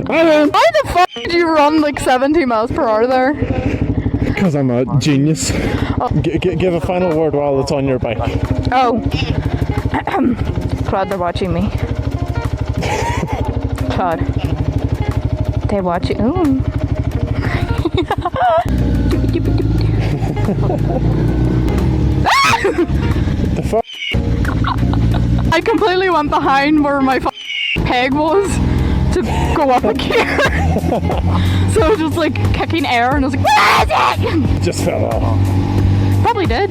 Why the fuck did you run like 70 miles per hour there? Because I'm a genius. Give a final word while it's on your bike. Oh. Claude, they're watching me. Claude. They watch you. Ooh. The fuck? I completely went behind where my peg was to go up a gear. So I was just like kicking air and I was like, where is it? Just fell off. Probably did.